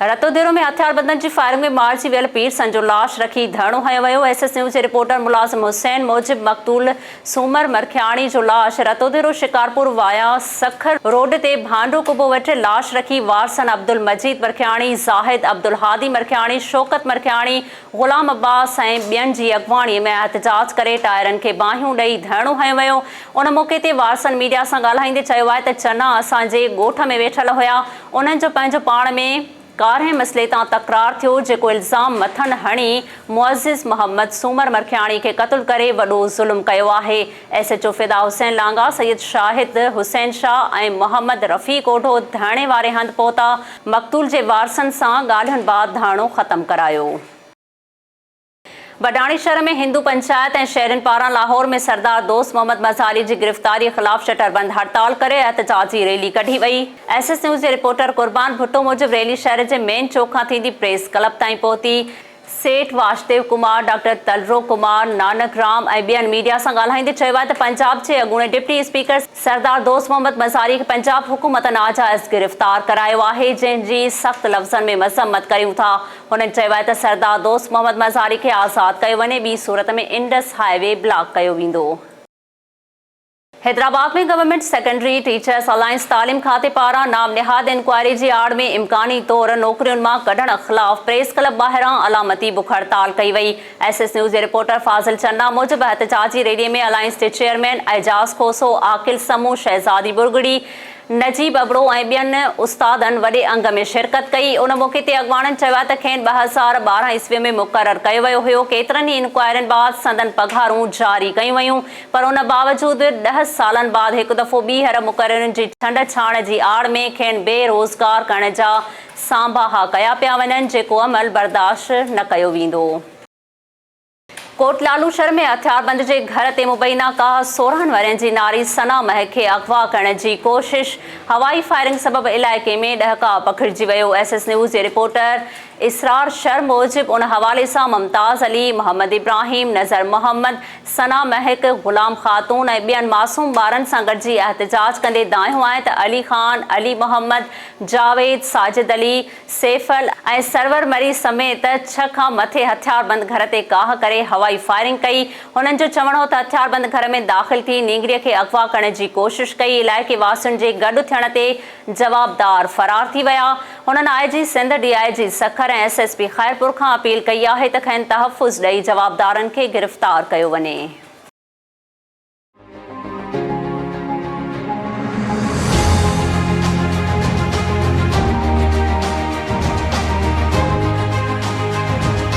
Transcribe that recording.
रतोदेरो में हथियारबंदनि जी फायरिंग में मारिजी वियल पीरसन जो लाश रखी धरणो हयो वियो। एसएस न्यूज़ जे रिपोर्टर मुलाज़िम हुसैन मूजिब मक़तूल सूमर मरखियाणी जो लाश रतोदेरो शिकारपुर वाया सखर रोड ते भांडो कुबो वटि लाश रखी वारसन अब्दुल मजीद मरखियाणी, ज़ाहिद अब्दुल हादी मरखियाणी, शौकत मरखियाणी, गुलाम अब्बास ऐं ॿियनि जी अॻवाणीअ में एहतजाज करे टायरनि खे बाहियूं ॾेई धरणो हयो वियो। उन मौक़े ते वारसन मीडिया सां ॻाल्हाईंदे चयो आहे त चना असांजे ॻोठ में वेठल हुया, उन्हनि जो पंहिंजो पाण में कारहे मसइले तां तकरार थियो, जेको इल्ज़ाम मथनि हणी मुअज़्ज़िज़ मोहम्मद सूमर मरखियाणी खे क़त्ल करे वॾो ज़ुल्म कयो आहे। एसएचओ फिदा हुसैन लांगा, सैयद शाहिद हुसैन शाह ऐं मोहम्मद रफ़ीक ओढो धरणे वारे हंधि पहुता। मक़तूल जे वारसनि सां ॻाल्हियुनि बाद धरणो ख़त्म करायो। बडाणी शहर में हिंदू पंचायत ऐं शहरनि पारां लाहौर में सरदार दोस्त मोहम्मद मज़ारी जी गिरफ़्तारी ख़िलाफ़ शटरबंद हड़ताल करे एहतजाजी रैली कढी वई। एसएस न्यूज़ जे रिपोर्टर कुर्बान भुट्टो मूजिब रैली शहर जे मेन चौक खां थींदी प्रेस क्लब ताईं पहुती। सेठ वासुदेव कुमार, डॉक्टर तलरो कुमार, नानक राम ऐं ॿियनि मीडिया सां ॻाल्हाईंदे चयो आहे त पंजाब जे अॻूणे डिप्टी स्पीकर सरदार दोस्त मोहम्मद मज़ारी खे पंजाब हुकूमत नाजाइज़ गिरफ़्तार करायो आहे, जंहिंजी सख़्त लफ़्ज़नि में मज़म्मत कयूं था। हुननि चयो आहे त सरदार दोस्त मोहम्मद मज़ारी खे आज़ादु कयो वञे, ॿी सूरत में इंडस हाईवे ब्लॉक कयो वेंदो। हैदराबाद में गवर्नमेंट सेकेंडरी टीचर्स अलायंस तालीम खाते पारां नाम निहाद इंक्वायरी जी आड़ में इम्कानी तौर नौकरियुनि मां कढण ख़िलाफ़ प्रेस क्लब ॿाहिरां अलामती बुख हड़ताल कई वई। एसएस न्यूज़ जे रिपोर्टर फाज़िल चन्ना मूजिब एहतजाजी रैलीअ में अलायंस जे चेयरमैन एजाज़ खोसो, आकिल समूह, शहज़ादी बुरगड़ी, नजीब अबड़ो ऐं ॿियनि उस्तादनि वॾे अंग में शिरकत कई। उन मौक़े ते अॻवाननि चयो आहे त खेनि 2012 ईस्वीअ में मुक़ररु कयो वियो हुयो। केतिरनि ई इंक्वायरियुनि बाद संदन पघारूं जारी कयूं वयूं, पर उन बावजूदि 10 सालनि बाद हिकु दफ़ो ॿीहर मुक़ररनि जी छंड छाण जी आड़ में खेनि बेरोज़गार करण जा सांबाहा कया पिया वञनि, जेको अमल बर्दाश्त न कयो वेंदो। कोटलालू शहर में हथियारबंद जे घर ते मुबैना का 16 वरनि जी नारी सना महक खे अगवा करण जी कोशिश, हवाई फायरिंग सबबि इलाइक़े में ॾहका पखिड़िजी वियो। एसएस न्यूज़ जे रिपोर्टर इसरार शर मूजिब उन हवाले सां मुमताज़ अली, मोहम्मद इब्राहिम, नज़र मोहम्मद, सना महक, गुलाम ख़ातून ऐं ॿियनि मासूम ॿारनि सां गॾिजी एहतजाज कंदे दाहियो आहे त अली ख़ान, अली मोहम्मद, जावेद, साजिद अली, सैफल ऐं सरवर मरी समेत 6 खां मथे हथियारबंद घर ते काह करे हवाई फायरिंग कई। हुननि जो चवणो हो त हथियारबंद घर में दाख़िल थी नींगरीअ खे अगवा करण जी कोशिश कई। इलाइक़े वासियुनि जे गॾु थियण ते जवाबदार फरार थी विया। हुननि आईजी सिंध, डीआईजी सखर ऐं एसएसपी ख़ैरपुर खां अपील कई आहे त खेनि तहफ़ुज़ ॾेई जवाबदारनि खे गिरफ़्तार कयो वञे।